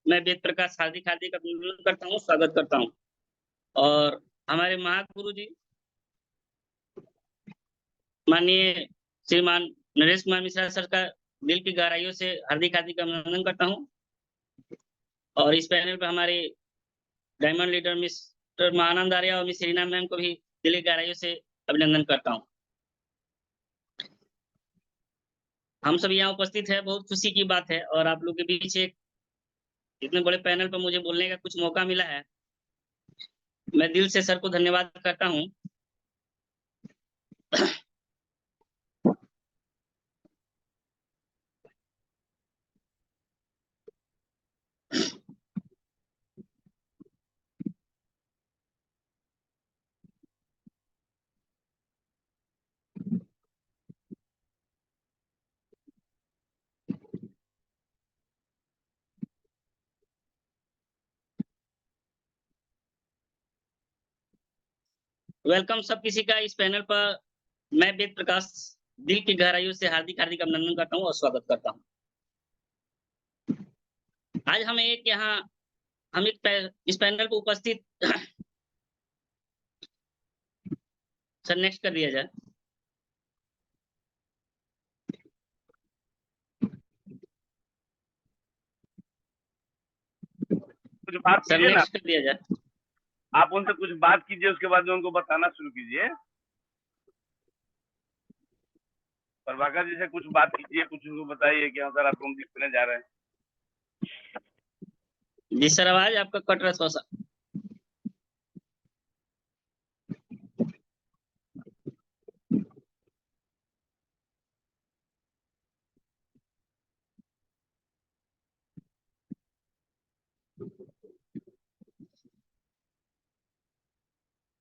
मैं वेद प्रकाश हार्दिक हार्दिक अभिनंदन करता हूँ, स्वागत करता हूँ। और हमारे महागुरु जी माननीय श्रीमान नरेश कुमार मिश्रा सर का दिल की गहराइयों से हार्दिक हार्दिक अभिनंदन करता हूँ। और इस पैनल पे हमारे diamond leader mister Mahanand Arya और मिस रीना मैम को भी दिल की गहराइयों से अभिनंदन करता हूँ। हम सब यहाँ उपस्थित है, बहुत खुशी की बात है। और आप लोग के बीच एक इतने बड़े पैनल पर मुझे बोलने का कुछ मौका मिला है, मैं दिल से सर को धन्यवाद करता हूँ। वेलकम सब किसी का इस पैनल पर। मैं वेद प्रकाश दिल की गहराइयों से हार्दिक हार्दिक अभिनंदन करता हूँ और स्वागत करता हूँ। आज हम इस पैनल पर उपस्थित सर नेक्स्ट कर दिया जाए। कुछ बात सर कीजिए ना, नेक्स्ट कर दिया जाए। आप उनसे कुछ बात कीजिए, उसके बाद में उनको बताना शुरू कीजिए। प्रभाकर जी से कुछ बात कीजिए, कुछ उनको बताइए कि हाँ सर आपको हम दिखने जा रहे हैं। जी सर, आवाज आपका कट रहा है थोड़ा सा।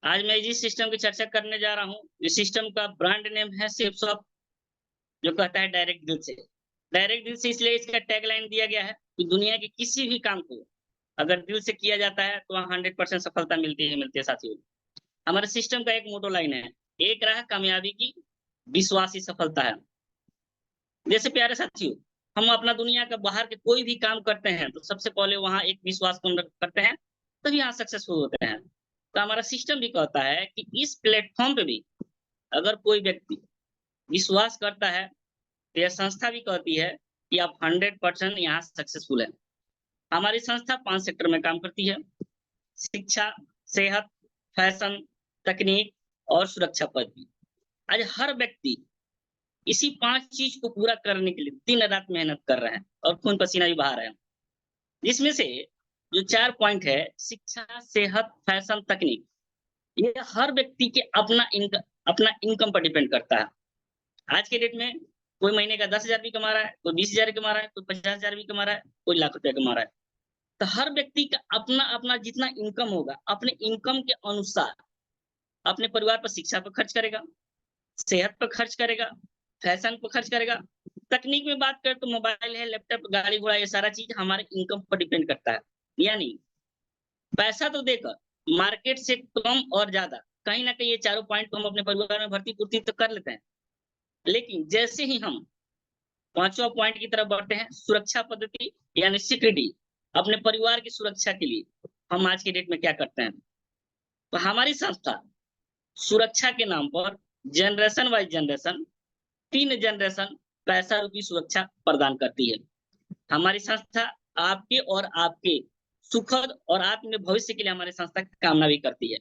आज मैं जिस सिस्टम की चर्चा करने जा रहा हूँ, इस सिस्टम का ब्रांड नेम है शिवशॉप, जो कहता है डायरेक्ट दिल से। डायरेक्ट दिल से इसलिए इसका टैगलाइन दिया गया है कि दुनिया के किसी भी काम को अगर दिल से किया जाता है तो वहाँ 100% सफलता मिलती है साथियों। हमारे सिस्टम का एक मोटो लाइन है, एक राह कामयाबी की, विश्वास ही सफलता है। जैसे प्यारे साथियों, हम अपना दुनिया का बाहर के कोई भी काम करते हैं तो सबसे पहले वहां एक विश्वास को करते हैं, तभी यहाँ सक्सेसफुल होते हैं। तो हमारा सिस्टम भी कहता है कि इस प्लेटफॉर्म पे भी अगर कोई व्यक्ति विश्वास करता है तो यह संस्था भी कहती है कि आप 100% यहाँ सक्सेसफुल है। हमारी संस्था 5 सेक्टर में काम करती है: शिक्षा, सेहत, फैशन, तकनीक और सुरक्षा पद भी। आज हर व्यक्ति इसी 5 चीज को पूरा करने के लिए दिन रात मेहनत कर रहे हैं और खून पसीना भी बहा रहे हैं। जिसमें से जो 4 पॉइंट है, शिक्षा, सेहत, फैशन, तकनीक, ये हर व्यक्ति के अपना इनकम पर डिपेंड करता है। आज के डेट में कोई महीने का 10,000 भी कमा रहा है, कोई 20,000 कमा रहा है, कोई 50,000 भी कमा रहा है, कोई लाख रुपया कमा रहा है। तो हर व्यक्ति का अपना अपना जितना इनकम होगा, अपने इनकम के अनुसार अपने परिवार पर शिक्षा पर खर्च करेगा, सेहत पर खर्च करेगा, फैशन पर खर्च करेगा। तकनीक में बात करें तो मोबाइल है, लैपटॉप, गाड़ी घोड़ा, ये सारा चीज हमारे इनकम पर डिपेंड करता है। यानी पैसा तो देकर मार्केट से कम और ज्यादा कहीं ना कहीं ये चारों पॉइंट को हम अपने परिवार में भर्ती पूर्ति तो कर लेते हैं। लेकिन जैसे ही हम 5वां पॉइंट की तरफ बढ़ते हैं, सुरक्षा पद्धति यानी सिक्योरिटी, अपने परिवार की सुरक्षा के लिए हम आज के डेट में क्या करते हैं? तो हमारी संस्था सुरक्षा के नाम पर जनरेशन वाइज जनरेशन, 3 जनरेशन पैसा रूपी सुरक्षा प्रदान करती है। हमारी संस्था आपके और आपके सुखद और आत्म भविष्य के लिए हमारी संस्था की कामना भी करती है।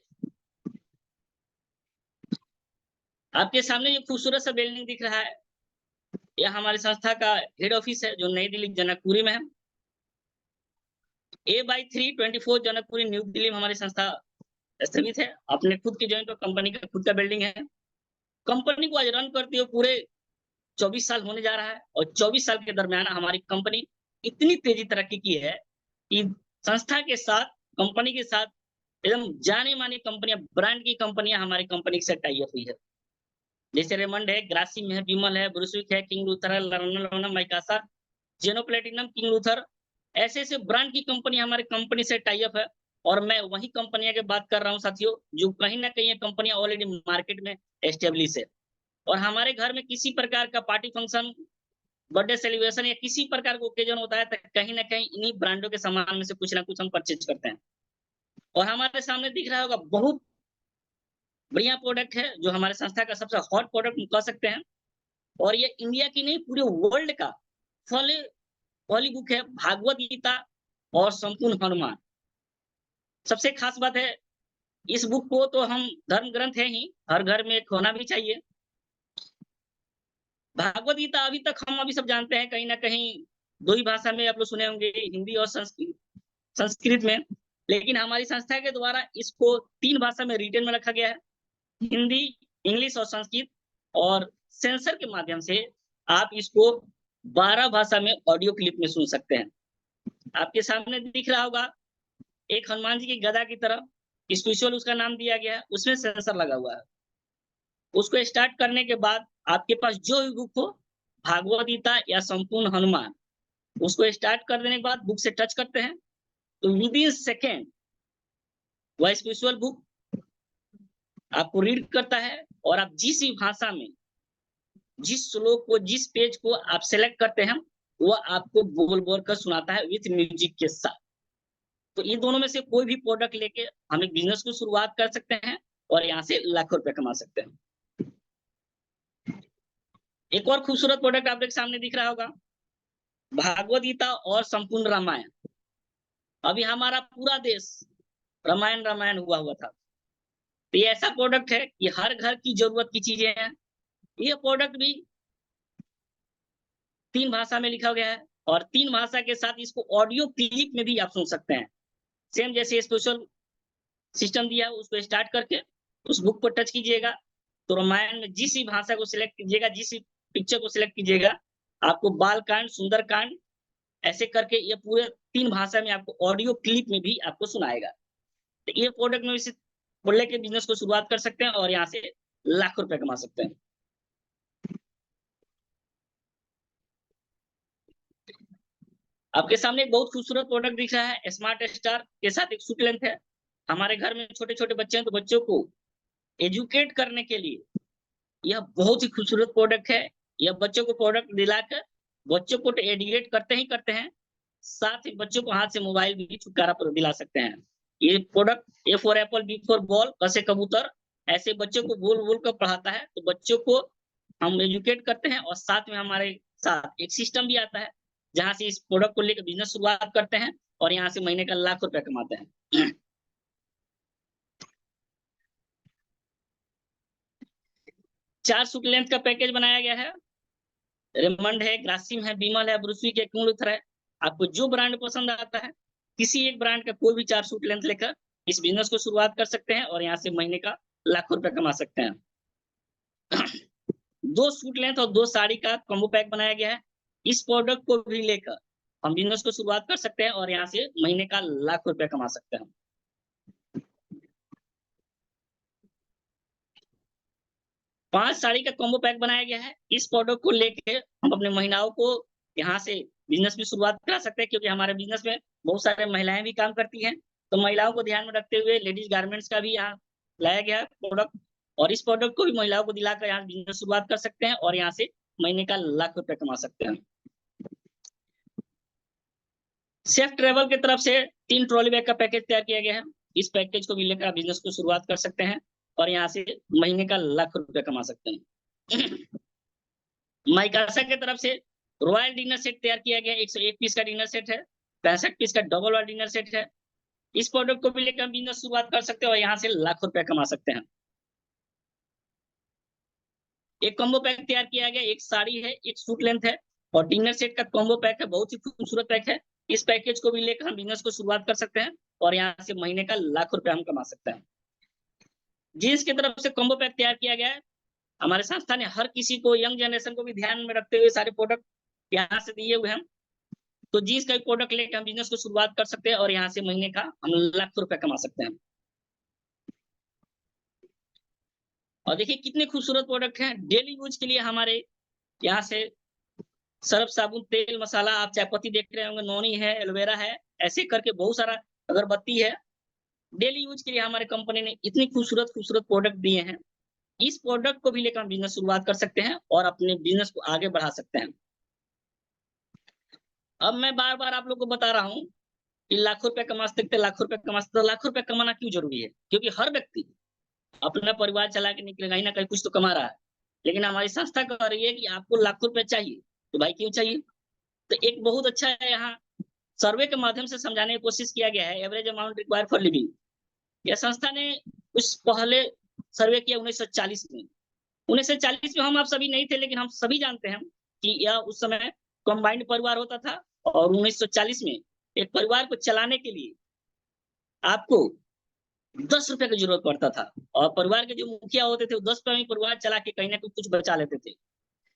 आपके सामने ये खूबसूरत सा बिल्डिंग दिख रहा है, यह हमारी संस्था का हेड ऑफिस है, जो नई दिल्ली जनकपुरी में है। A/3 24 जनकपुरी न्यू दिल्ली में हमारी संस्था स्थगित है। अपने खुद के जॉइंट और कंपनी का खुद का बिल्डिंग है। कंपनी को आज रन करते हुए पूरे 24 साल होने जा रहा है और 24 साल के दरमियान हमारी कंपनी इतनी तेजी तरक्की की है कि संस्था के साथ, कंपनी के साथ एकदम जाने मानी कंपनियां, ब्रांड की कंपनियां हमारी कंपनी से टाई अप हुई है। जैसे रेमंड है, ग्रासिम है, विमल है, ब्रुसविक है, किंग लूथर है, लर्नर, माइकासा, जेनो प्लेटिनम, किंग लूथर, ऐसे ऐसे ब्रांड की कंपनी हमारे कंपनी से टाई अप है। और मैं वही कंपनियां की बात कर रहा हूँ साथियों, जो कहीं ना कहीं कंपनियां ऑलरेडी मार्केट में एस्टेब्लिश है। और हमारे घर में किसी प्रकार का पार्टी फंक्शन बर्थडे सेलिब्रेशन या किसी प्रकार का ओकेजन होता है तो कहीं ना कहीं इन्हीं ब्रांडों के सामान में से कुछ ना कुछ हम परचेज करते हैं। और हमारे सामने दिख रहा होगा बहुत बढ़िया प्रोडक्ट है जो हमारे संस्था का सबसे हॉट प्रोडक्ट कह सकते हैं। और ये इंडिया की नहीं पूरे वर्ल्ड का फल पहली बुक है भागवत गीता और संपूर्ण हनुमान। सबसे खास बात है इस बुक को तो हम धर्म ग्रंथ है ही, हर घर में एक होना भी चाहिए। भागवत गीता अभी सब जानते हैं कहीं ना कहीं दो ही भाषा में आप लोग सुने होंगे, हिंदी और संस्कृत में। लेकिन हमारी संस्था के द्वारा इसको 3 भाषा में रिटेन में रखा गया है, हिंदी, इंग्लिश और संस्कृत। और सेंसर के माध्यम से आप इसको 12 भाषा में ऑडियो क्लिप में सुन सकते हैं। आपके सामने दिख रहा होगा एक हनुमान जी की गदा की तरह स्पेशल उसका नाम दिया गया है, उसमें सेंसर लगा हुआ है। उसको स्टार्ट करने के बाद आपके पास जो भी बुक हो, भागवत गीता या संपूर्ण हनुमान, उसको स्टार्ट कर देने के बाद बुक से टच करते हैं तो विद इन सेकेंड वह स्पिरिचुअल बुक आपको रीड करता है। और आप जिस भी भाषा में जिस श्लोक को जिस पेज को आप सेलेक्ट करते हैं वह आपको बोल बोल कर सुनाता है विथ म्यूजिक के साथ। तो इन दोनों में से कोई भी प्रोडक्ट लेके हम एक बिजनेस को शुरुआत कर सकते हैं और यहाँ से लाखों रुपए कमा सकते हैं। एक और खूबसूरत प्रोडक्ट आपके सामने दिख रहा होगा भागवत गीता और संपूर्ण रामायण। अभी हमारा पूरा देश रामायण रामायण हुआ था। तो ये ऐसा प्रोडक्ट है कि हर घर की जरूरत की चीजें हैं। ये प्रोडक्ट भी 3 भाषा में लिखा गया है और 3 भाषा के साथ इसको ऑडियो क्लिप में भी आप सुन सकते हैं। सेम जैसे स्पेशल सिस्टम दिया है उसको स्टार्ट करके उस बुक पर टच कीजिएगा तो रामायण में जिस भी भाषा को सिलेक्ट कीजिएगा, जिस भी पिक्चर को सिलेक्ट कीजिएगा, आपको बालकांड, सुंदरकांड ऐसे करके ये पूरे 3 भाषा में आपको ऑडियो क्लिप में भी आपको सुनाएगा। तो ये प्रोडक्ट में इसे बोलने के बिजनेस को शुरुआत कर सकते हैं और यहाँ से लाखों रुपए कमा सकते हैं। आपके सामने एक बहुत खूबसूरत प्रोडक्ट दिख रहा है स्मार्ट स्टार के साथ एक सूट लेंथ है। हमारे घर में छोटे छोटे बच्चे हैं तो बच्चों को एजुकेट करने के लिए यह बहुत ही खूबसूरत प्रोडक्ट है। यह बच्चों को प्रोडक्ट दिलाकर बच्चों को एजुकेट करते हैं, साथ ही बच्चों को हाथ से मोबाइल भी छुटकारा दिला सकते हैं। ये product A for apple, B for ball, क से कबूतर ऐसे बच्चों को बोल बोल कर पढ़ाता है। तो बच्चों को हम एजुकेट करते हैं और साथ में हमारे साथ एक सिस्टम भी आता है जहां से इस प्रोडक्ट को लेकर बिजनेस शुरुआत करते हैं और यहाँ से महीने का लाखों रुपए कमाते हैं। 4 सूट लेंथ का पैकेज बनाया गया है। रेमंड है, ग्रासिम है, बिमल है, ब्रूसविक है, क्यूलुथर है। आपको जो ब्रांड पसंद आता है किसी एक ब्रांड का कोई भी 4 सूट लेंथ लेकर इस बिजनेस को शुरुआत कर सकते हैं और यहाँ से महीने का लाखों रुपए कमा सकते हैं। 2 सूट लेंथ और 2 साड़ी का कॉम्बो पैक बनाया गया है। इस प्रोडक्ट को भी लेकर हम बिजनेस को शुरुआत कर सकते हैं और यहाँ से महीने का लाखों रुपए कमा सकते हैं। 5 साड़ी का कॉम्बो पैक बनाया गया है। इस प्रोडक्ट को लेके हम अपने महिलाओं को यहाँ से बिजनेस भी शुरुआत करा सकते हैं क्योंकि हमारे बिजनेस में बहुत सारे महिलाएं भी काम करती हैं। तो महिलाओं को ध्यान में रखते हुए लेडीज गारमेंट्स का भी यहाँ लाया गया है प्रोडक्ट और इस प्रोडक्ट को भी महिलाओं को दिलाकर यहाँ बिजनेस शुरुआत कर सकते हैं और यहाँ से महीने का लाख रुपए कमा सकते हैं। सेफ ट्रेवल की तरफ से 3 ट्रॉली बैग का पैकेज तैयार किया गया है। इस पैकेज को भी लेकर बिजनेस को शुरुआत कर सकते हैं और यहाँ से महीने का लाख रुपए कमा सकते हैं। माइकासा की तरफ से रॉयल डिनर सेट तैयार किया गया है। 101 पीस का डिनर सेट है, 65 पीस का डबल वाला डिनर सेट है। इस प्रोडक्ट को भी लेकर हम बिजनेस शुरुआत कर सकते हैं और यहाँ से लाखों रुपए कमा सकते हैं। एक कॉम्बो पैक तैयार किया गया, एक साड़ी है, एक सूट लेंथ है और डिनर सेट का कॉम्बो पैक है। बहुत ही खूबसूरत पैक है। इस पैकेज को भी लेकर हम बिजनेस को शुरुआत कर सकते हैं और यहाँ से महीने का लाखों रुपए हम कमा सकते हैं। जींस की तरफ से कॉम्बो पैक तैयार किया गया है। हमारे संस्था ने हर किसी को, यंग जनरेशन को भी ध्यान में रखते हुए सारे प्रोडक्ट यहाँ से दिए हुए हैं। तो जींस का प्रोडक्ट लेकर हम बिजनेस को शुरुआत कर सकते हैं और यहाँ से महीने का हम लाखों रुपए कमा सकते हैं। और देखिए कितने खूबसूरत प्रोडक्ट हैं डेली यूज के लिए। हमारे यहाँ से सर्फ साबुन, तेल, मसाला, आप चाय पत्ती देख रहे होंगे, नोनी है, एलोवेरा है, ऐसे करके बहुत सारा अगरबत्ती है। डेली यूज के लिए हमारे कंपनी ने इतनी खूबसूरत खूबसूरत प्रोडक्ट दिए हैं। इस प्रोडक्ट को भी लेकर हम बिजनेस शुरुआत कर सकते हैं और अपने बिजनेस को आगे बढ़ा सकते हैं। अब मैं बार बार आप लोग को बता रहा हूँ कि लाखों रुपए कमा सकते, लाखों रुपए कमा सकते, तो लाखों रुपए कमाना क्यों जरूरी है? क्योंकि हर व्यक्ति अपना परिवार चला के निकलेगा, कहीं ना कहीं कुछ तो कमा रहा है। लेकिन हमारी संस्था कह रही है कि आपको लाखों रुपए चाहिए, तो भाई क्यों चाहिए? तो एक बहुत अच्छा है, यहाँ सर्वे के माध्यम से समझाने की कोशिश किया गया है, average amount required for living. यह संस्था ने कुछ पहले सर्वे किया 1940 में। 1940 में हम आप सभी नहीं थे, लेकिन हम सभी जानते हैं कि यह उस समय कंबाइंड परिवार होता था। और 1940 में एक परिवार को चलाने के लिए आपको 10 रुपए की जरूरत पड़ता था, और परिवार के जो मुखिया होते थे वो 10 रुपए में परिवार चला के कहीं ना कहीं कुछ बचा लेते थे।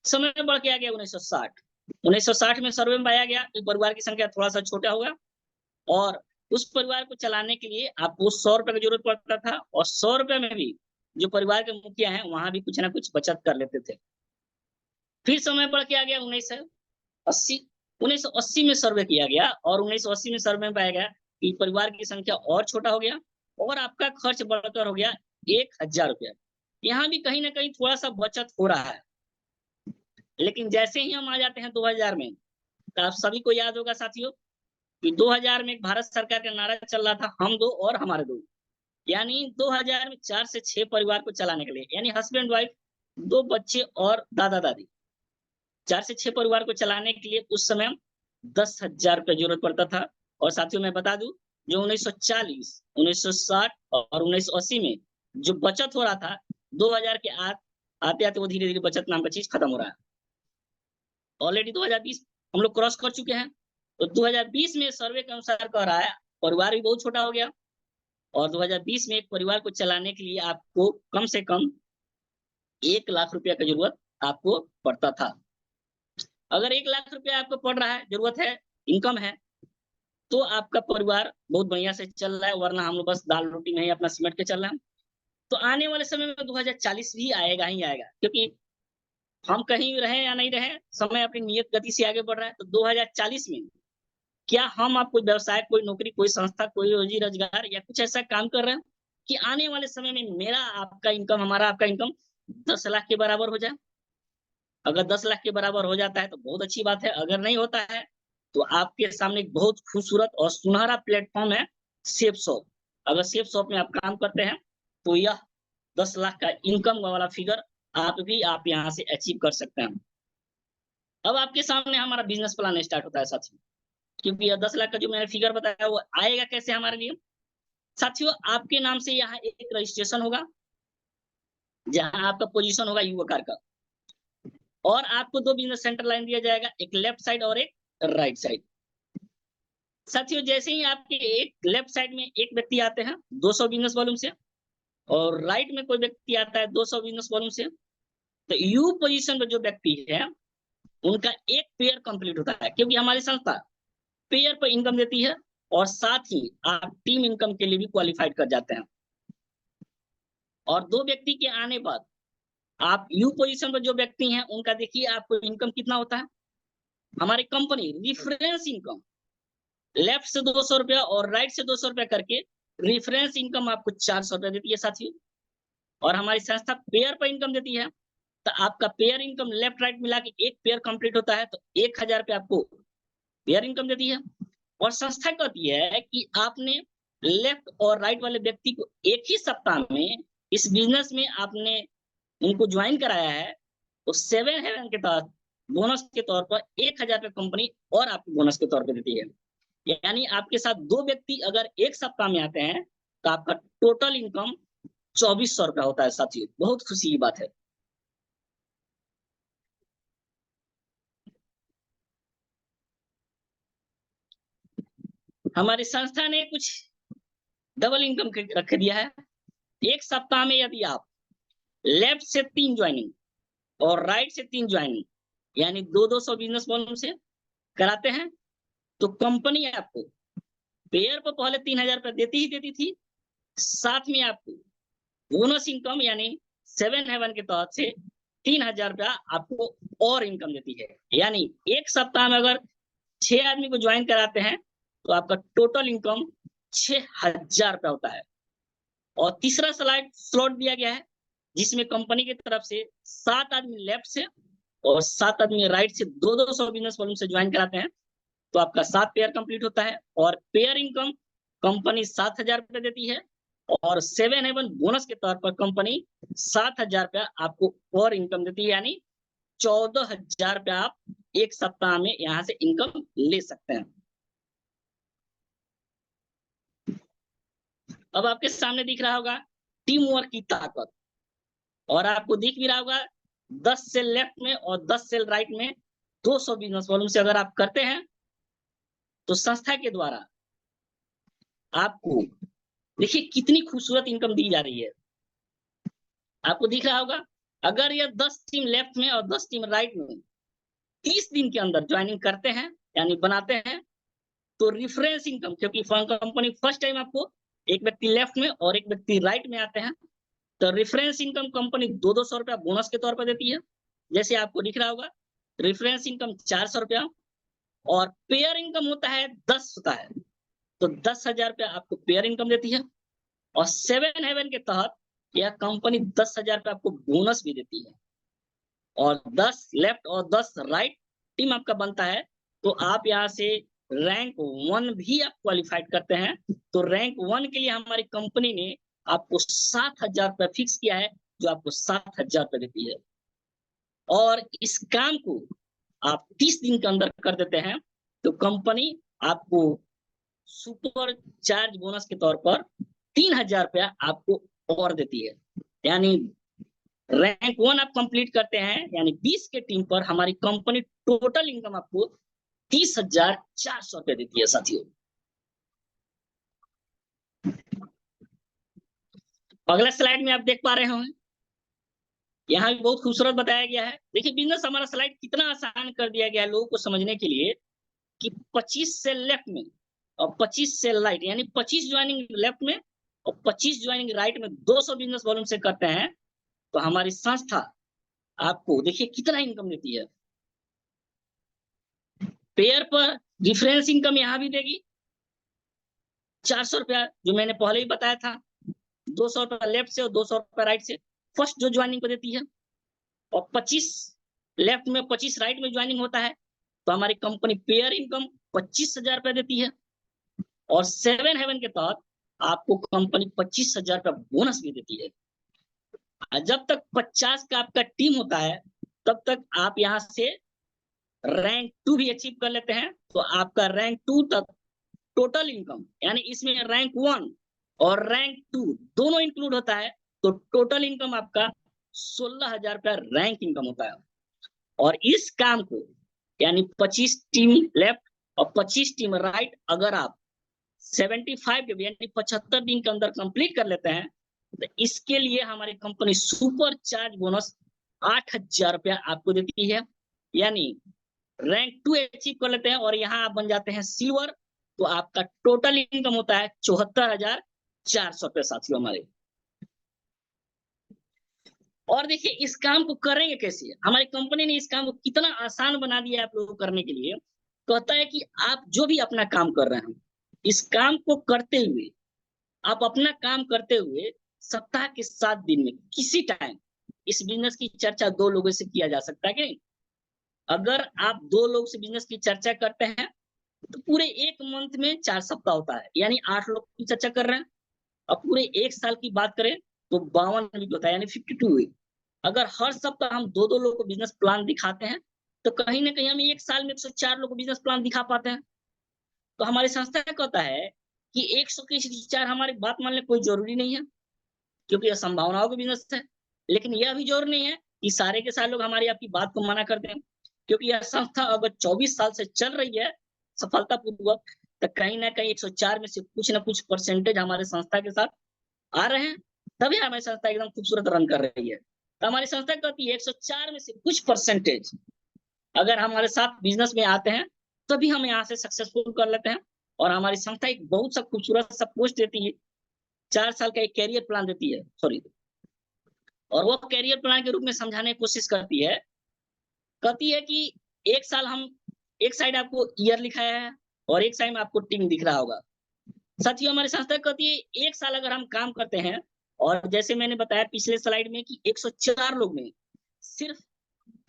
समय बढ़ के आ गया 1960। 1960 में सर्वे में पाया गया कि परिवार की संख्या थोड़ा सा छोटा होगा, और उस परिवार को चलाने के लिए आपको 100 रुपए की जरूरत पड़ता था, और 100 रुपए में भी जो परिवार के मुखिया हैं वहां भी कुछ ना कुछ बचत कर लेते थे। फिर समय बढ़ के आ गया 1980। 1980 में सर्वे किया गया, और 1980 में सर्वे में पाया गया कि परिवार की संख्या और छोटा हो गया, और आपका खर्च बढ़कर हो गया 1000 रुपया। यहाँ भी कहीं ना कहीं थोड़ा सा बचत हो रहा है। लेकिन जैसे ही हम आ जाते हैं 2000 में, तो आप सभी को याद होगा साथियों कि 2000 में एक भारत सरकार का नारा चल रहा था, हम दो और हमारे दो। यानी 2000 में 4 से 6 परिवार को चलाने के लिए, यानी हस्बैंड वाइफ, 2 बच्चे और दादा दादी, 4 से 6 परिवार को चलाने के लिए उस समय 10,000 रुपये जरूरत पड़ता था। और साथियों मैं बता दूं, जो 1940, 1960 और 1980 में जो बचत हो रहा था, 2000 के आते आते वो धीरे धीरे बचत नाम का चीज खत्म हो रहा है। ऑलरेडी 2020 हम लोग क्रॉस कर चुके हैं। तो 2020 में सर्वे के अनुसार कह रहा है परिवार भी बहुत छोटा हो गया, और 2020 में एक परिवार को चलाने के लिए आपको कम से कम 1 लाख रुपया की जरूरत आपको पड़ता था। अगर 1 लाख रुपया आपको पड़ रहा है, जरूरत है, इनकम है, तो आपका परिवार बहुत बढ़िया से चल रहा है, वरना हम लोग बस दाल रोटी में ही अपना सिमट के चल रहे हैं। तो आने वाले समय में 2040 भी आएगा ही आएगा, क्योंकि हम कहीं रहे या नहीं रहे, समय अपनी नियत गति से आगे बढ़ रहा है। तो 2040 में क्या हम आप कोई व्यवसाय, कोई नौकरी, कोई संस्था, कोई रोजी रोजगार या कुछ ऐसा काम कर रहे हैं कि आने वाले समय में मेरा आपका इनकम, हमारा आपका इनकम 10 लाख के बराबर हो जाए? अगर 10 लाख के बराबर हो जाता है तो बहुत अच्छी बात है। अगर नहीं होता है तो आपके सामने एक बहुत खूबसूरत और सुनहरा प्लेटफॉर्म है, सेफ शॉप। अगर सेफ शॉप में आप काम करते हैं तो यह 10 लाख का इनकम वाला फिगर आप यहाँ से अचीव कर सकते हैं। अब आपके सामने हमारा बिजनेस प्लान स्टार्ट होता है साथियों, क्योंकि यह 10 लाख का जो मैंने फिगर बताया वो आएगा कैसे हमारे लिए। साथियों आपके नाम से यहाँ एक रजिस्ट्रेशन होगा, जहां आपका पोजीशन होगा युवकार का, और आपको 2 बिजनेस सेंटर लाइन दिया जाएगा, एक लेफ्ट साइड और एक राइट साइड। साथियों जैसे ही आपके एक लेफ्ट साइड में एक व्यक्ति आते हैं 200 बिजनेस वॉल्यूम से, और राइट में कोई व्यक्ति आता है 200 बिजनेस वॉल्यूम से, तो यू पोजीशन पर जो व्यक्ति है उनका एक पेयर कंप्लीट होता है, क्योंकि हमारी संस्था पेयर पर इनकम देती है, और साथ ही आप टीम इनकम के लिए भी क्वालिफाइड कर जाते हैं। और 2 व्यक्ति के आने बाद आप यू पोजीशन पर जो व्यक्ति हैं उनका देखिए आपको इनकम कितना होता है। हमारी कंपनी रिफरेंस इनकम लेफ्ट से 200 रुपया और राइट से 200 रुपया करके रिफरेंस इनकम आपको 400 रुपया देती है साथियों। और हमारी संस्था पेयर पर इनकम देती है, तो आपका पेयर इनकम लेफ्ट राइट मिला के एक पेयर कंप्लीट होता है, तो 1000 रुपया आपको पेयर इनकम देती है। और संस्था कहती है कि आपने लेफ्ट और राइट वाले व्यक्ति को एक ही सप्ताह में इस बिजनेस में आपने उनको ज्वाइन कराया है, तो 7 हेवन के तहत बोनस के तौर पर 1000 रुपये कंपनी और आपको बोनस के तौर पर देती है। यानी आपके साथ 2 व्यक्ति अगर एक सप्ताह में आते हैं तो आपका टोटल इनकम 2400 रुपया होता है साथियों। बहुत खुशी की बात है। हमारी संस्था ने कुछ डबल इनकम रख दिया है। एक सप्ताह में यदि आप लेफ्ट से 3 ज्वाइनिंग और राइट से 3 ज्वाइनिंग, यानी 200 बिजनेस वॉल्यूम से कराते हैं, तो कंपनी आपको पेयर पर पहले 3000 रुपया देती ही देती थी, साथ में आपको बोनस इनकम यानी 7 हेवन के तहत से 3000 रुपया आपको और इनकम देती है। यानी एक सप्ताह में अगर 6 आदमी को ज्वाइन कराते हैं तो आपका टोटल इनकम 6000 रुपया होता है। और तीसरा स्लॉट दिया गया है, जिसमें कंपनी की तरफ से 7 आदमी लेफ्ट से और 7 आदमी राइट से 200 बिजनेस वॉल्यूम से ज्वाइन कराते हैं, तो आपका 7 पेयर कंप्लीट होता है, और पेयर इनकम कंपनी 7,000 रुपये देती है, और 7 हेवन बोनस के तौर पर कंपनी 7,000 रुपया आपको और इनकम देती है, यानी 14,000 रुपया आप एक सप्ताह में यहाँ से इनकम ले सकते हैं। अब आपके सामने दिख रहा होगा टीम वर्क की ताकत, और आपको दिख भी रहा होगा 10 सेल लेफ्ट में और 10 सेल राइट में 200 बिजनेस वॉल्यूम से अगर आप करते हैं तो संस्था के द्वारा आपको देखिए कितनी खूबसूरत इनकम दी जा रही है। आपको दिख रहा होगा अगर यह 10 टीम लेफ्ट में और 10 टीम राइट में 30 दिन के अंदर ज्वाइनिंग करते हैं यानी बनाते हैं, तो रिफरेंस इनकम, क्योंकि कंपनी फर्स्ट टाइम आपको एक व्यक्ति लेफ्ट में और एक व्यक्ति राइट में आते हैं, तो रिफरेंस इनकम कंपनी 200 रुपया बोनस के तौर पर देती है। जैसे आपको दिख रहा होगा रिफरेंस इनकम 400 रुपया, और पेयर इनकम होता है 10 होता है, तो 10,000 रुपया आपको पेयर इनकम देती है। और 7 हेवन के तहत यह कंपनी 10,000 रुपया आपको बोनस भी देती है, और 10 लेफ्ट और 10 राइट टीम आपका बनता है, तो आप यहाँ से रैंक 1 भी आप क्वालिफाइड करते हैं। तो रैंक 1 के लिए हमारी कंपनी ने आपको 7,000 रुपया फिक्स किया है, जो आपको 7,000 रुपया देती है। और इस काम को आप 30 दिन के अंदर कर देते हैं तो कंपनी आपको सुपर चार्ज बोनस के तौर पर 3,000 रुपया आपको और देती है। यानी रैंक 1 आप कंप्लीट करते हैं यानी 20 के टीम पर हमारी कंपनी टोटल इनकम आपको 30,400 रुपये देती है साथियों। अगला स्लाइड में आप देख पा रहे होंगे, यहाँ भी बहुत खूबसूरत बताया गया है। देखिए बिजनेस हमारा स्लाइड कितना आसान कर दिया गया है लोगों को समझने के लिए, कि 25 से लेफ्ट में और 25 से राइट, यानी 25 ज्वाइनिंग लेफ्ट में और 25 ज्वाइनिंग राइट में 200 बिजनेस वॉल्यूम से करते हैं, तो हमारी संस्था आपको देखिए कितना इनकम देती है। पेयर पर डिफरेंस इनकम यहाँ भी देगी 400 रुपया, जो मैंने पहले ही बताया था, 200 रुपया लेफ्ट से और 200 रुपया राइट से फर्स्ट जो ज्वाइनिंग को देती है, और 25 लेफ्ट में 25 राइट में ज्वाइनिंग होता है, तो हमारी कंपनी पेयर इनकम 25,000 रुपया देती है। और 7 हेवन के तहत आपको कंपनी 25,000 रुपया बोनस भी देती है। जब तक 50 का आपका टीम होता है तब तक आप यहाँ से रैंक 2 भी अचीव कर लेते हैं, तो आपका रैंक 2 तक टोटल इनकम, यानी इसमें रैंक 1 और रैंक 2 दोनों इंक्लूड होता है, तो टोटल इनकम आपका 16,000 रुपया रैंक इनकम होता है। और इस काम को यानी 25 टीम लेफ्ट और 25 टीम राइट अगर आप 75 यानी 75 दिन के अंदर कंप्लीट कर लेते हैं, तो इसके लिए हमारी कंपनी सुपर चार्ज बोनस 8,000 रुपया आपको देती है। यानी रैंक 2 अचीव कर लेते हैं और यहाँ आप बन जाते हैं सिल्वर, तो आपका टोटल इनकम होता है 74,400 रुपये साथियों हमारे। और देखिए इस काम को करेंगे कैसे, हमारी कंपनी ने इस काम को कितना आसान बना दिया है आप लोगों को करने के लिए। कहता है कि आप जो भी अपना काम कर रहे हैं, इस काम को करते हुए, आप अपना काम करते हुए सप्ताह के 7 दिन में किसी टाइम इस बिजनेस की चर्चा 2 लोगों से किया जा सकता है कि नहीं। अगर आप 2 लोग से बिजनेस की चर्चा करते हैं तो पूरे 1 मंथ में 4 सप्ताह होता है, यानी 8 लोग की चर्चा कर रहे हैं। और पूरे 1 साल की बात करें तो 52 वीक होता है, यानी 52 वीक। अगर हर सप्ताह हम 2-2 लोग को बिजनेस प्लान दिखाते हैं तो कहीं ना कहीं हम 1 साल में 104 लोग को बिजनेस प्लान दिखा पाते हैं। तो हमारी संस्था कहता है कि 100 के 104 हमारी बात मानने कोई जरूरी नहीं है, क्योंकि यह संभावनाओं का बिजनेस है। लेकिन यह भी जरूरी नहीं है कि सारे के सारे लोग हमारी आपकी बात को मना कर दें, क्योंकि यह संस्था अगर 24 साल से चल रही है सफलतापूर्वक, तो कहीं ना कहीं 104 में से कुछ ना कुछ परसेंटेज हमारे संस्था के साथ आ रहे हैं, तभी हमारी संस्था एकदम खूबसूरत रन कर रही है। तो हमारी संस्था कहती है 104 में से कुछ परसेंटेज अगर हमारे साथ बिजनेस में आते हैं तभी हम यहाँ से सक्सेसफुल कर लेते हैं। और हमारी संस्था एक बहुत सा खूबसूरत सा पोस्ट देती है, 4 साल का एक कैरियर प्लान देती है, सॉरी, और वो कैरियर प्लान के रूप में समझाने की कोशिश करती है। कहती है कि एक साल हम, एक साइड आपको ईयर लिखाया है और एक साइड में आपको टीम दिख रहा होगा। साथियों हमारी संस्था कहती है 1 साल अगर हम काम करते हैं, और जैसे मैंने बताया पिछले स्लाइड में कि 104 लोग में सिर्फ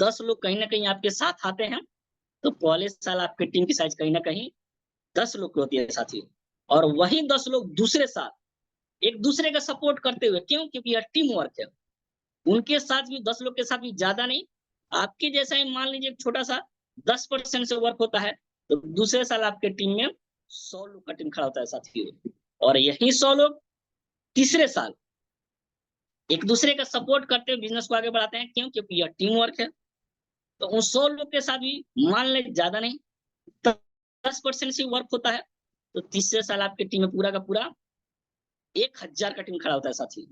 10 लोग कहीं ना कहीं आपके साथ आते हैं, तो पहले साल आपके टीम की साइज कहीं ना कहीं 10 लोग की होती है साथियों, और वही 10 लोग दूसरे साल एक दूसरे का सपोर्ट करते हुए, क्यों? क्योंकि यह टीम वर्क है। उनके साथ भी 10 लोग के साथ भी ज्यादा नहीं, आपके जैसा ही मान लीजिए छोटा सा 10% से वर्क होता है, तो दूसरे साल आपके टीम में 100 लोग का टीम खड़ा होता है साथियों, और यही 100 लोग तीसरे साल एक दूसरे का सपोर्ट करते हुए बिजनेस को आगे बढ़ाते हैं। क्यों? क्योंकि यह टीम वर्क है। तो उन 100 लोग के साथ भी मान ले ज्यादा नहीं 10% से वर्क होता है, तो तीसरे साल आपकी टीम में पूरा का पूरा 1000 का टीम खड़ा होता है साथी।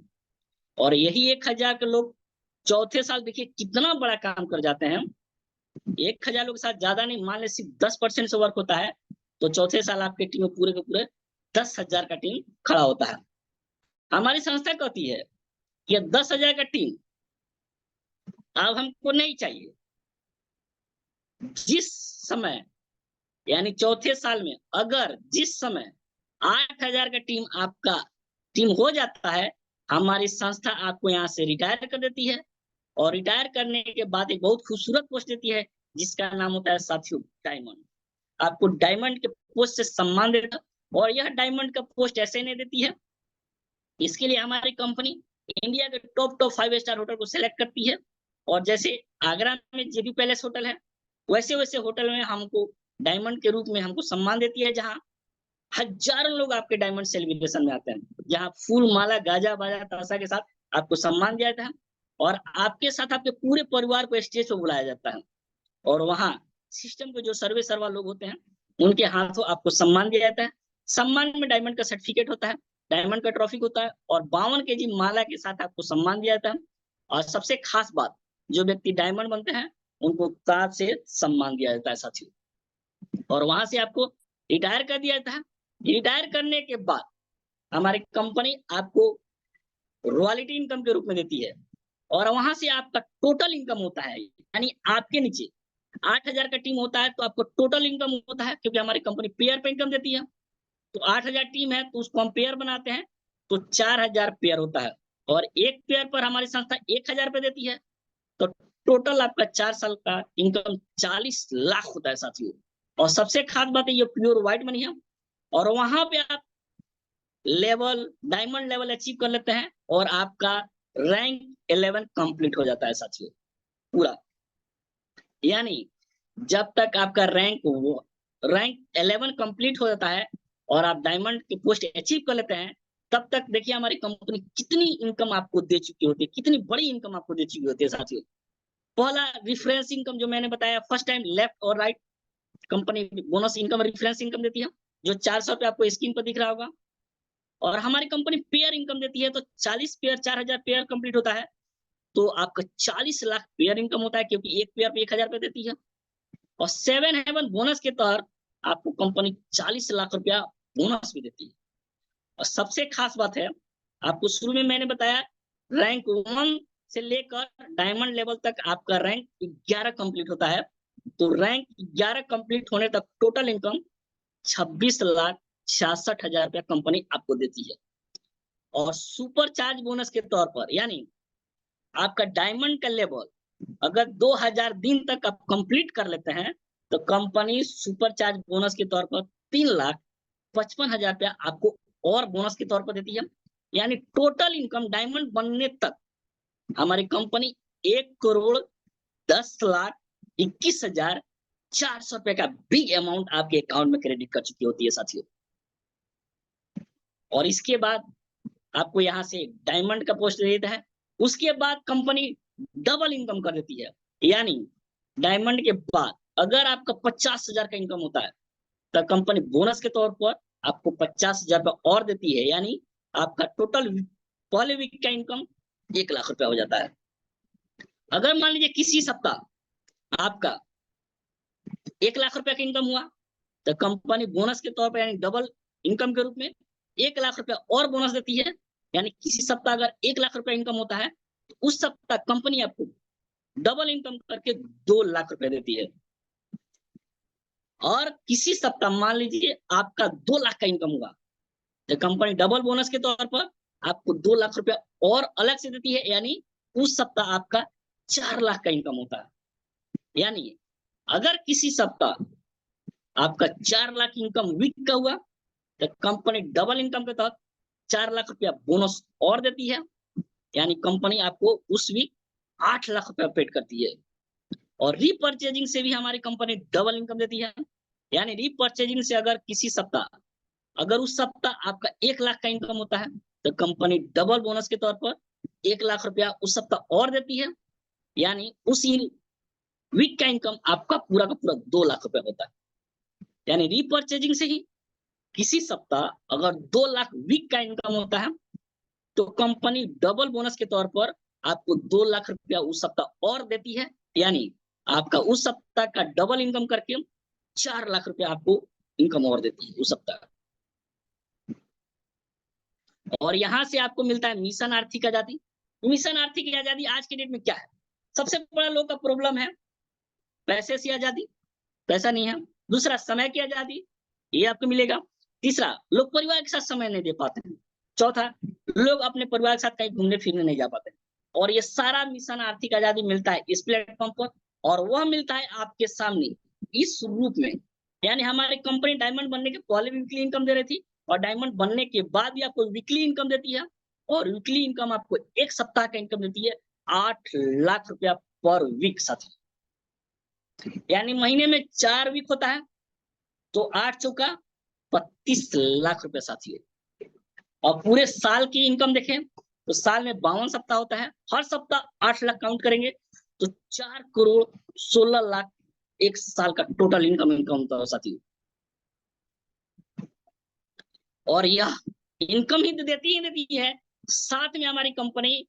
और यही 1000 के लोग चौथे साल देखिए कितना बड़ा काम कर जाते हैं। 1000 लोग के साथ ज्यादा नहीं, मान ले सिर्फ 10% से वर्क होता है, तो चौथे साल आपके टीम में पूरे के पूरे 10,000 का टीम खड़ा होता है। हमारी संस्था कहती है कि 10,000 का टीम अब हमको नहीं चाहिए। जिस समय यानी चौथे साल में अगर जिस समय 8,000 का टीम आपका टीम हो जाता है, हमारी संस्था आपको यहाँ से रिटायर कर देती है, और रिटायर करने के बाद एक बहुत खूबसूरत पोस्ट देती है जिसका नाम होता है साथियों डायमंड। आपको डायमंड के पोस्ट से सम्मान देता है, और यह डायमंड का पोस्ट ऐसे नहीं देती है, इसके लिए हमारी कंपनी इंडिया के टॉप 5 स्टार होटल को सिलेक्ट करती है। और जैसे आगरा में जेबी पैलेस होटल है, वैसे वैसे होटल में हमको डायमंड के रूप में हमको सम्मान देती है, जहाँ हजारों लोग आपके डायमंड सेलिब्रेशन में आते हैं, जहाँ फूल माला गाजा बाजा ताशा के साथ आपको सम्मान दिया जाता है, और आपके साथ आपके पूरे परिवार को स्टेज पर बुलाया जाता है, और वहाँ सिस्टम के जो सर्वे सर्वा लोग होते हैं उनके हाथों आपको सम्मान दिया जाता है। सम्मान में डायमंड का सर्टिफिकेट होता है, डायमंड का ट्रॉफी होता है, और 52 केजी माला के साथ आपको सम्मान दिया जाता है। और सबसे खास बात, जो व्यक्ति डायमंड बनते हैं उनको ताज से सम्मान दिया जाता है साथियों, और वहां से आपको रिटायर कर दिया जाता है। रिटायर करने के बाद हमारी कंपनी आपको रॉयल्टी इनकम के रूप में देती है, और वहां से आपका टोटल इनकम होता है, यानी आपके नीचे 8,000 का टीम होता है तो आपको टोटल इनकम होता है, क्योंकि हमारी कंपनी पेयर पे इनकम देती है। तो 8,000 टीम है तो उसको हम पेयर बनाते हैं, तो 4,000 पेयर होता है, और एक पेयर पर हमारी संस्था 1,000 रुपए देती है, तो टोटल आपका 4 साल का इनकम 40 लाख होता है साथियों। और सबसे खास बात है ये प्योर व्हाइट मनी है, और वहां पे आप लेवल डायमंड लेवल अचीव कर लेते हैं, और आपका रैंक 11 कंप्लीट हो जाता है साथियों पूरा। यानी जब तक आपका रैंक 11 कंप्लीट हो जाता है और आप डायमंड की पोस्ट अचीव कर लेते हैं, तब तक देखिए हमारी कंपनी कितनी इनकम आपको दे चुकी होती है, कितनी बड़ी इनकम आपको दे चुकी होती है साथियों। पहला रिफरेंस इनकम जो मैंने बताया, फर्स्ट टाइम लेफ्ट और right company bonus income reference income देती है, जो 400 रुपए आपको स्क्रीन पर दिख रहा होगा। और हमारी कंपनी पेयर इनकम देती है, तो 40 पेयर 4,000 पेयर कंप्लीट होता है तो आपका 40 लाख पेयर इनकम होता है, क्योंकि एक पेयर पे 1,000 रुपए देती है। और 7 हेवन बोनस के तहत आपको कंपनी 40 लाख रुपया बोनस भी देती है। और सबसे खास बात है, आपको शुरू में मैंने बताया रैंक 1 से लेकर डायमंड लेवल तक आपका रैंक 11 कंप्लीट होता है, तो रैंक 11 कंप्लीट होने तक टोटल इनकम 26,66,000 रुपया कंपनी आपको देती है। और सुपर चार्ज बोनस के तौर पर, यानी आपका डायमंड का लेवल अगर 2000 दिन तक आप कंप्लीट कर लेते हैं, तो कंपनी सुपर चार्ज बोनस के तौर पर 3,55,000 रुपया आपको और बोनस के तौर पर देती है। यानी टोटल इनकम डायमंड बनने तक हमारी कंपनी 1,10,21,400 रुपए का बिग अमाउंट आपके अकाउंट में क्रेडिट कर चुकी होती है साथियों। और इसके बाद आपको यहाँ से डायमंड का पोस्ट दे देता है, उसके बाद कंपनी डबल इनकम कर देती है। यानी डायमंड के बाद अगर आपका 50,000 का इनकम होता है, तो कंपनी बोनस के तौर पर आपको 50,000 रुपया और देती है, यानी आपका टोटल पहले वीक का इनकम 1 लाख रुपया हो जाता है। अगर मान लीजिए किसी सप्ताह आपका 1 लाख रुपया का इनकम हुआ, तो कंपनी बोनस के तौर पर यानी डबल इनकम के रूप में 1 लाख रुपया और बोनस देती है। यानी किसी सप्ताह अगर 1 लाख रुपया इनकम होता है, तो उस सप्ताह कंपनी आपको डबल इनकम करके 2 लाख रुपए देती है। और किसी सप्ताह मान लीजिए आपका 2 लाख का इनकम हुआ, तो कंपनी डबल बोनस के तौर पर आपको 2 लाख रुपया और अलग से देती है, यानी उस सप्ताह आपका 4 लाख का इनकम होता है। यानी अगर किसी सप्ताह आपका 4 लाख इनकम वीक का हुआ तो कंपनी डबल इनकम के तहत 4 लाख रुपया बोनस और देती है, यानी कंपनी आपको उस वीक 8 लाख रुपया पेड करती है। और रीपर्चेजिंग से भी हमारी कंपनी डबल इनकम देती है, यानी रीपर्चेजिंग से अगर किसी सप्ताह अगर उस सप्ताह आपका 1 लाख का इनकम होता है तो कंपनी डबल बोनस के तौर पर 1 लाख रुपया उस सप्ताह और देती है, यानी उसी वीक का इनकम आपका पूरा का पूरा 2 लाख रुपया होता है। यानी रीपर्चेजिंग से ही किसी सप्ताह अगर 2 लाख वीक का इनकम होता है तो कंपनी डबल बोनस के तौर पर आपको 2 लाख रुपया उस सप्ताह और देती है, यानी आपका उस सप्ताह का डबल इनकम करके 4 लाख रुपया आपको इनकम और देती है उस सप्ताह। और यहां से आपको मिलता है मिशन आर्थिक आजादी। मिशन आर्थिक आजादी आज के डेट में क्या है? सबसे बड़ा लोग का प्रॉब्लम है पैसे से आजादी, पैसा नहीं है। दूसरा समय की आजादी, ये आपको मिलेगा। तीसरा लोग परिवार के साथ समय नहीं दे पाते हैं। चौथा लोग अपने परिवार के साथ कहीं घूमने फिरने नहीं जा पाते। और ये सारा मिशन आर्थिक आजादी मिलता है इस प्लेटफॉर्म पर, और वह मिलता है आपके सामने इस रूप में। यानी हमारी कंपनी डायमंड बनने के पहले भी वीकली इनकम दे रही थी और डायमंड बनने के बाद भी आपको वीकली इनकम देती है, और वीकली इनकम आपको एक सप्ताह का इनकम देती है 8 लाख रुपया पर वीक साथी। यानी महीने में 4 वीक होता है तो 8 चौका 32 लाख रुपया साथी है। और पूरे साल की इनकम देखें तो साल में 52 सप्ताह होता है, हर सप्ताह 8 लाख काउंट करेंगे तो 4 करोड़ 16 लाख एक साल का टोटल इनकम होता है साथी। और यह इनकम ही देती है, साथ में हमारी कंपनी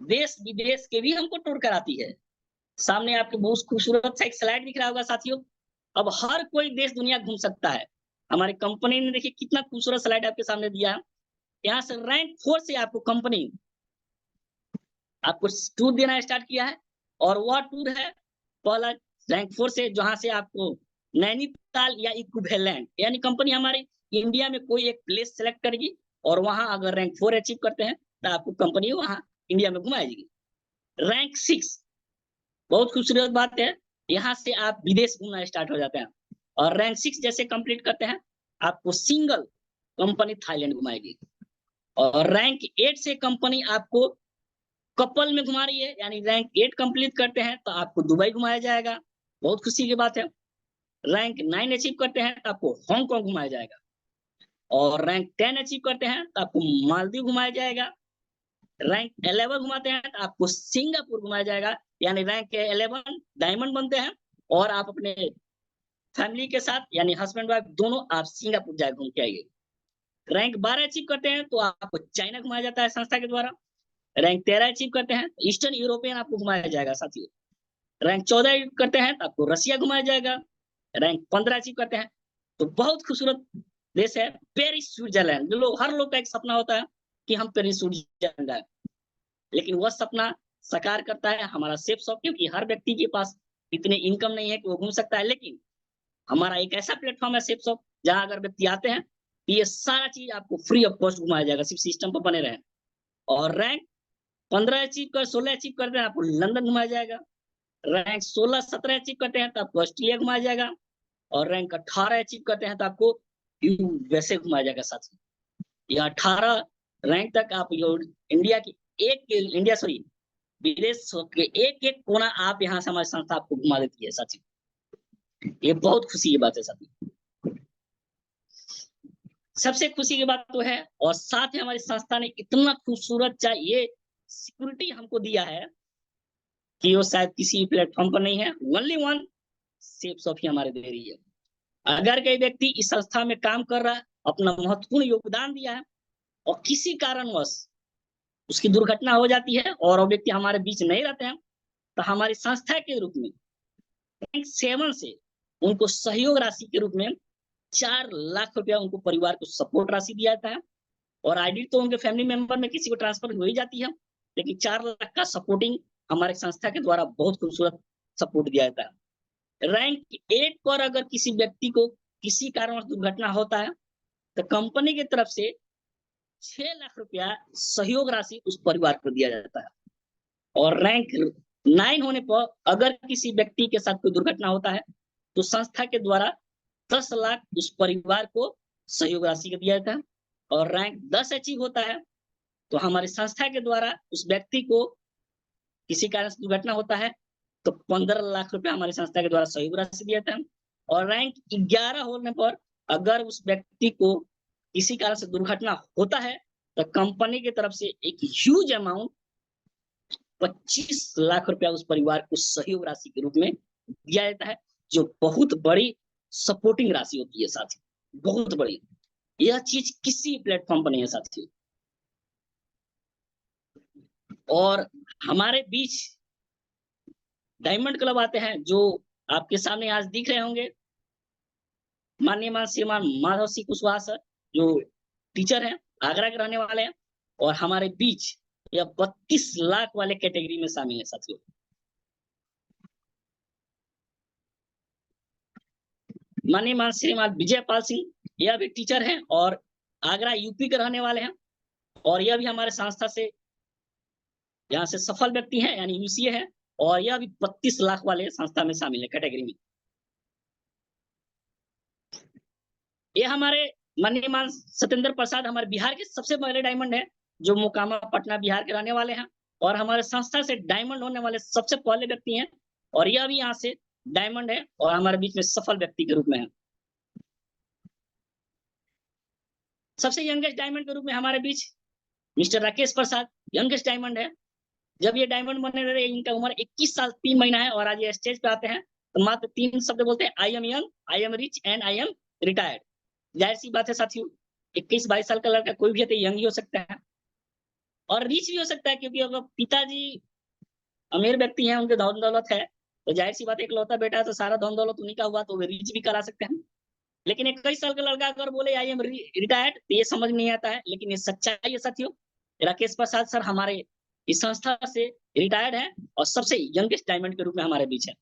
देश विदेश के भी हमको टूर कराती है। सामने आपके बहुत खूबसूरत सा एक स्लाइड दिख रहा होगा साथियों। अब हर कोई देश दुनिया घूम सकता है। हमारी कंपनी ने देखिए कितना खूबसूरत स्लाइड आपके सामने दिया है। यहाँ से रैंक 4 से आपको कंपनी आपको टूर देना स्टार्ट किया है, और वह टूर है पहला रैंक 4 से, जहां से आपको नैनीताल या इक्विवेलेंट, यानी कंपनी हमारी इंडिया में कोई एक प्लेस सेलेक्ट करेगी और वहां अगर रैंक 4 अचीव करते हैं तो आपको कंपनी वहां इंडिया में घुमाएगी। रैंक 6 बहुत खूबसूरत बात है, यहाँ से आप विदेश घूमना स्टार्ट हो जाते हैं। और रैंक 6 जैसे कंप्लीट करते हैं आपको सिंगल कंपनी थाईलैंड घुमाएगी। और रैंक 8 से कंपनी आपको कपल में घुमा रही है, यानी रैंक 8 कंप्लीट करते हैं तो आपको दुबई घुमाया जाएगा, बहुत खुशी की बात है। रैंक 9 अचीव करते हैं तो आपको हांगकांग घुमाया जाएगा। और रैंक 10 अचीव करते हैं तो आपको मालदीव घुमाया जाएगा। रैंक 11 घुमाते हैं तो आपको सिंगापुर घुमाया जाएगा, यानी रैंक 11 डायमंड बनते हैं और आप अपने फैमिली के साथ यानी हस्बैंड वाइफ दोनों आप सिंगापुर जाए घूम के आइए। रैंक 12 अचीव करते हैं तो आपको चाइना घुमाया जाता है संस्था के द्वारा। रैंक 13 अचीव करते हैं तो ईस्टर्न यूरोपियन आपको घुमाया जाएगा साथियों। रैंक 14 करते हैं तो आपको रसिया घुमाया जाएगा। रैंक 15 अचीव करते हैं तो बहुत खूबसूरत देश है पेरिस स्विट्जरलैंड। हर लोग का एक सपना होता है कि हम पेरिस स्विट्जरलैंड जाए, लेकिन वह सपना साकार करता है हमारा सेफ शॉप, क्योंकि हर व्यक्ति के पास इतने इनकम नहीं है कि वो घूम सकता है। लेकिन हमारा एक ऐसा प्लेटफॉर्म है सेफ शॉप, जहां अगर व्यक्ति आते हैं तो ये सारा चीज आपको फ्री ऑफ कॉस्ट घुमाया जाएगा, सिर्फ सिस्टम पर बने रहे। और रैंक 15 अचीव कर 16 अचीव करते हैं आपको लंदन घुमाया जाएगा। रैंक 16-17 अचीव करते हैं तो आपको ऑस्ट्रेलिया घुमाया जाएगा। और रैंक 18 अचीव करते हैं तो आपको यूएसए घुमाया जाएगा साथी। ये 18 रैंक तक आप इंडिया की विदेश के एक एक कोना आप यहाँ से हमारी संस्था आपको घुमा देती है साथी। ये बहुत खुशी की बात है साथी, सबसे खुशी की बात तो है। और साथ ही हमारी संस्था ने इतना खूबसूरत ये सिक्योरिटी हमको दिया है कि वो शायद किसी प्लेटफॉर्म पर नहीं है, ओनली वन सेफ शॉप ही हमारे दे रही है। अगर कोई व्यक्ति इस संस्था में काम कर रहा है, अपना महत्वपूर्ण योगदान दिया है, और किसी कारणवश उसकी दुर्घटना हो जाती है और वो व्यक्ति हमारे बीच नहीं रहते हैं, तो हमारी संस्था के रूप में रैंक 7 से उनको सहयोग राशि के रूप में 4 लाख रुपया उनको परिवार को सपोर्ट राशि दिया जाता है। और आईडी तो उनके फैमिली मेंबर में किसी को ट्रांसफर हो ही जाती है, लेकिन 4 लाख का सपोर्टिंग हमारे संस्था के द्वारा बहुत खूबसूरत सपोर्ट दिया जाता है। रैंक 8 पर अगर किसी व्यक्ति को किसी कारणवश दुर्घटना होता है तो कंपनी की तरफ से 6 लाख रुपया सहयोग राशि उस परिवार को दिया जाता है। और रैंक 9 होने पर अगर किसी व्यक्ति के साथ कोई दुर्घटना होता है तो संस्था के द्वारा 10 लाख उस परिवार को सहयोग राशि का दिया जाता है। और रैंक 10 अचीव होता है तो हमारी संस्था के द्वारा उस व्यक्ति को किसी कारण से दुर्घटना होता है तो 15 लाख रुपए हमारी संस्था के द्वारा सहयोग राशि दिया जाता है। और रैंक 11 होने पर अगर उस व्यक्ति को किसी कारण से दुर्घटना होता है तो कंपनी की तरफ से एक ह्यूज अमाउंट 25 लाख रुपया उस परिवार को सहयोग राशि के रूप में दिया जाता है, जो बहुत बड़ी सपोर्टिंग राशि होती है साथी, बहुत बड़ी। यह चीज किसी प्लेटफॉर्म पर नहीं है साथियों। और हमारे बीच डायमंड क्लब आते हैं जो आपके सामने आज दिख रहे होंगे। माननीय श्रीमान माधव सिंह कुशवाहा सर जो टीचर हैं, आगरा के रहने वाले हैं, और हमारे बीच यह 32 लाख वाले कैटेगरी में शामिल है साथियों। माननीय श्रीमान विजय पाल सिंह, यह भी टीचर हैं और आगरा यूपी के रहने वाले हैं, और यह भी हमारे संस्था से यहाँ से सफल व्यक्ति हैं, यानी यूसीए है, और यह भी 32 लाख वाले संस्था में शामिल है कैटेगरी में। ये हमारे माननीय सत्येंद्र प्रसाद हमारे बिहार के सबसे बड़े डायमंड है, जो मोकामा पटना बिहार के रहने वाले हैं, और हमारे संस्था से डायमंड होने वाले सबसे पहले व्यक्ति हैं, और यह भी यहाँ से डायमंड है और हमारे बीच में सफल व्यक्ति के रूप में है। सबसे यंगेस्ट डायमंड के रूप में हमारे बीच मिस्टर राकेश प्रसाद यंगेस्ट डायमंड है। जब ये डायमंड बनने रहे इनका उम्र 21 साल 3 महीना है, और आज ये स्टेज पे आते हैं तो मात्र 3 शब्द बोलते हैं, I am young, I am rich and I am retired. जाहिर सी बात है साथियों, 21-22 साल का लड़का कोई भी है तो यंग ही हो सकता है और रिच भी हो सकता है, क्योंकि अगर पिताजी अमीर व्यक्ति हैं, उनके धन दौलत है, तो जाहिर सी बात है इकलौता बेटा है तो सारा धन दौलत उन्हीं का हुआ, तो वे रिच भी करा सकते हैं। लेकिन 21 साल का लड़का अगर बोले आई एम रिटायर्ड तो ये समझ नहीं आता है, लेकिन ये सच्चाई है साथियों। राकेश प्रसाद सर हमारे इस संस्था से रिटायर्ड है और सबसे यंगेस्ट डायमंड के रूप में हमारे बीच है।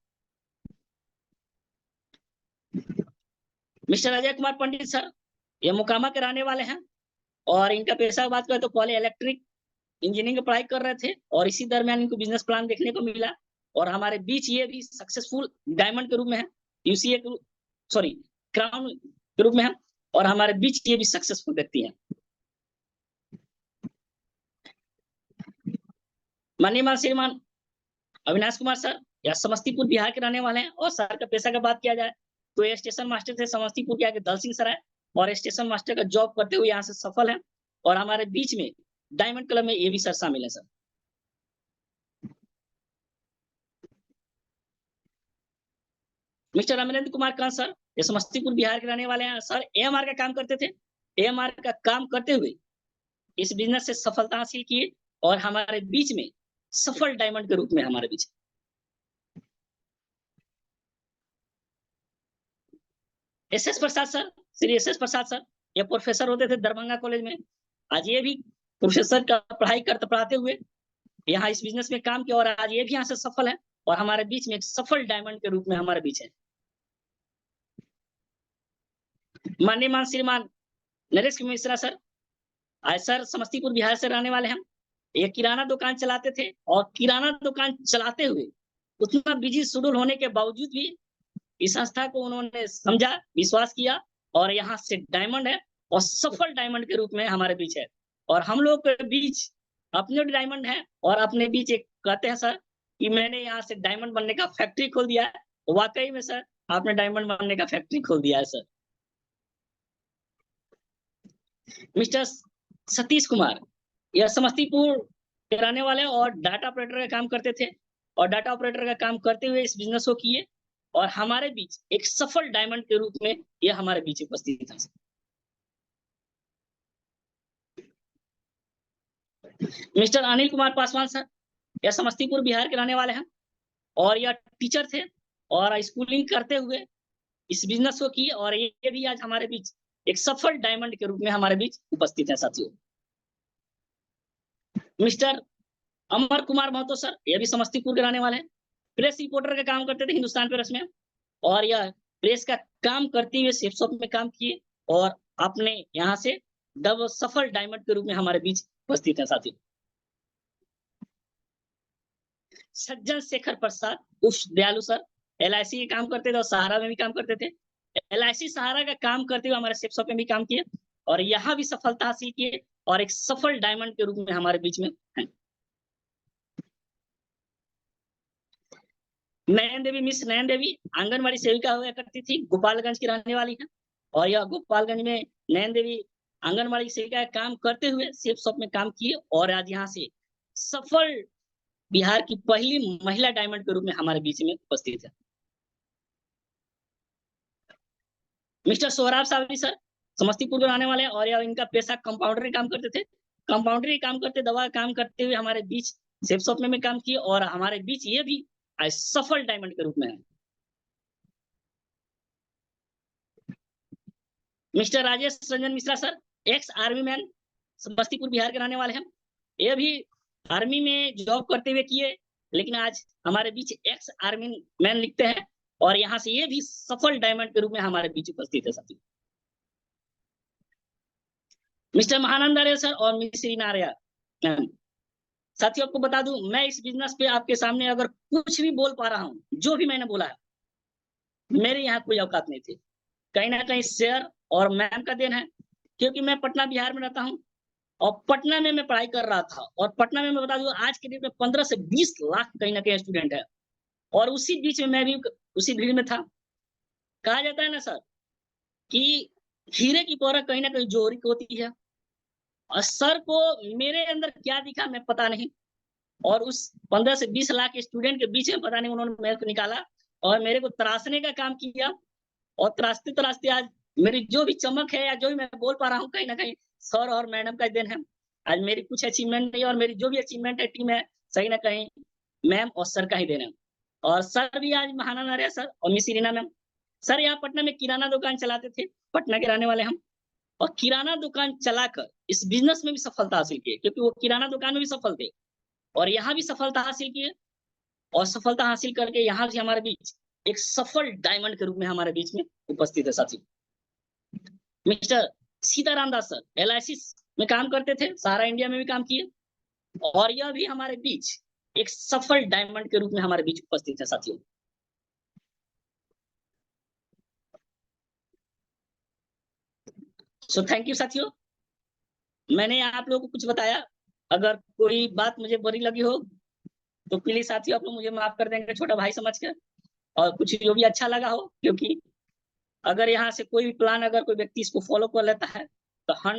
मिस्टर अजय कुमार पंडित सर, ये मोकामा के रहने वाले हैं, और इनका पेशा बात करें तो पहले इलेक्ट्रिक इंजीनियरिंग की पढ़ाई कर रहे थे, और इसी दरमियान इनको बिजनेस प्लान देखने को मिला, और हमारे बीच ये भी सक्सेसफुल डायमंड के रूप में है, यूसीए सॉरी क्राउन के रूप में है, और हमारे बीच ये भी सक्सेसफुल व्यक्ति हैं। माननीय श्रीमान अविनाश कुमार सर, या समस्तीपुर बिहार के रहने वाले हैं, और सर का पेशा का बात किया जाए तो ये स्टेशन मास्टर थे समस्तीपुर के आगे दलसिंह सराय, और स्टेशन मास्टर का जॉब करते हुए यहाँ से सफल है, और हमारे बीच में डायमंड क्लब में ये भी सर शामिल है। Sir mister Amarendra Kumar Kant sir, ये समस्तीपुर बिहार के रहने वाले हैं। सर एएमआर का काम करते थे, एएमआर का काम करते हुए इस बिजनेस से सफलता हासिल किए, और हमारे बीच में सफल डायमंड के रूप में हमारे बीच। एसएस प्रसाद सर, श्री एसएस प्रसाद सर, ये प्रोफेसर होते थे दरभंगा कॉलेज में, आज ये भी प्रोफेसर का पढ़ाई करते पढ़ाते हुए यहाँ इस बिजनेस में काम किया, और आज ये भी यहाँ से सफल है, और हमारे बीच में एक सफल डायमंड के रूप में हमारे बीच है। माननीय श्रीमान नरेश मिश्रा सर, आज सर समस्तीपुर बिहार से रहने वाले हैं, ये किराना दुकान चलाते थे, और किराना दुकान चलाते हुए उतना बिजी शेड्यूल होने के बावजूद भी इस संस्था को उन्होंने समझा, विश्वास किया, और यहाँ से डायमंड है और सफल डायमंड के रूप में हमारे बीच है। और हम लोग के बीच अपने डायमंड है, और अपने बीच एक कहते हैं सर कि मैंने यहाँ से डायमंड बनने का फैक्ट्री खोल दिया है। वाकई में सर आपने डायमंड बनने का फैक्ट्री खोल दिया है सर। मिस्टर सतीश कुमार, यह समस्तीपुर के रहने वाले और डाटा ऑपरेटर का काम करते थे, और डाटा ऑपरेटर का काम करते हुए इस बिजनेस को किए, और हमारे बीच एक सफल डायमंड के रूप में यह हमारे बीच उपस्थित है। मिस्टर अनिल कुमार पासवान सर, यह समस्तीपुर बिहार के रहने वाले हैं, और यह टीचर थे, और स्कूलिंग करते हुए इस बिजनेस को किए, और ये भी आज हमारे बीच एक सफल डायमंड के रूप में हमारे बीच उपस्थित है साथियों। मिस्टर अमर कुमार महतो सर, ये भी समस्तीपुर के रहने वाले हैं, प्रेस रिपोर्टर का काम करते थे हिंदुस्तान प्रेस में, और यह प्रेस का काम करते हुए सेफ शॉप में काम किए, और अपने यहाँ से डबल सफल डायमंड के रूप में हमारे बीच उपस्थित है साथियों। सज्जन शेखर प्रसाद उर्फ दयालु सर, LIC के काम करते थे और सहारा में भी काम करते थे। LIC सहारा का काम करते हुए हमारे सेफ शॉप में भी काम किए और यहाँ भी सफलता हासिल किए और एक सफल डायमंड के रूप में हमारे बीच में है। नयन देवी, मिस नयन देवी आंगनबाड़ी सेविका हुआ करती थी, गोपालगंज की रहने वाली है और यह गोपालगंज में नयन देवी आंगनबाड़ी सेविका का काम करते हुए सेफ शॉप में काम किए और आज यहाँ से सफल बिहार की पहली महिला डायमंड के रूप में हमारे बीच में उपस्थित है। मिस्टर सोहराब साहब सर समस्तीपुर के रहने वाले और यह इनका पेशा कंपाउंडर काम करते थे, कंपाउंडर काम करते, दवा काम करते हुए हमारे बीच सेफ शॉप में काम किए और हमारे बीच ये भी आज सफल डायमंड के रूप में है। Mister Rajesh Ranjan Mishra sir ex army man Samastipur Bihar के रहने वाले हैं, ये भी आर्मी में जॉब करते हुए किए लेकिन आज हमारे बीच एक्स आर्मी मैन लिखते हैं और यहाँ से ये भी सफल डायमंड के रूप में हमारे बीच उपस्थित है साथियों। मिस्टर महानंद आर्य सर और मिस रीना आर्य मैम, साथियों आपको बता दूं मैं इस बिजनेस पे आपके सामने अगर कुछ भी बोल पा रहा हूँ, जो भी मैंने बोला है, मेरे यहाँ कोई औकात नहीं थी, कहीं ना कहीं शेयर और मैम का देन है क्योंकि मैं पटना बिहार में रहता हूँ और पटना में मैं पढ़ाई कर रहा था और पटना में मैं बता दूं आज के डेट में 15 से 20 लाख कहीं ना कहीं स्टूडेंट है और उसी बीच में मैं भी उसी भीड़ में था। कहा जाता है ना सर कि हीरे की परख कहीं ना कहीं जोहरी होती है और सर को मेरे अंदर क्या दिखा मैं पता नहीं और उस 15 से 20 लाख स्टूडेंट के बीच में पता नहीं उन्होंने मेरे को निकाला और मेरे को तराशने का काम किया और तराशते तराशते आज मेरी जो भी चमक है या जो भी मैं बोल पा रहा हूँ कहीं ना कहीं सर और मैडम का देन है। आज मेरी कुछ अचीवमेंट नहीं और मेरी जो भी अचीवमेंट है टीम है सही ना कहीं मैम और सर का ही देन है और सर भी आज महानंद आर्य सर और मिस रीना मैम। सर यहाँ पटना में किराना दुकान चलाते थे, पटना के रहने वाले हम और किराना दुकान चलाकर इस बिजनेस में भी सफलता हासिल की क्योंकि वो किराना दुकान में भी सफल थे और यहाँ भी सफलता हासिल किए और सफलता हासिल करके यहाँ से हमारे बीच एक सफल डायमंड के रूप में हमारे बीच में उपस्थित है साथी। मिस्टर सीताराम दास सर LIC में काम करते थे, सारा इंडिया में भी काम किए और यह भी हमारे बीच एक सफल डायमंड के रूप में हमारे बीच उपस्थित है साथियों। सो थैंक यू साथियों, मैंने आप लोगों को कुछ बताया, अगर कोई बात मुझे बुरी लगी हो तो प्लीज साथियों आप लोग मुझे माफ कर देंगे छोटा भाई समझ कर और कुछ जो भी अच्छा लगा हो क्योंकि अगर यहाँ से कोई भी प्लान अगर कोई व्यक्ति इसको फॉलो कर लेता है तो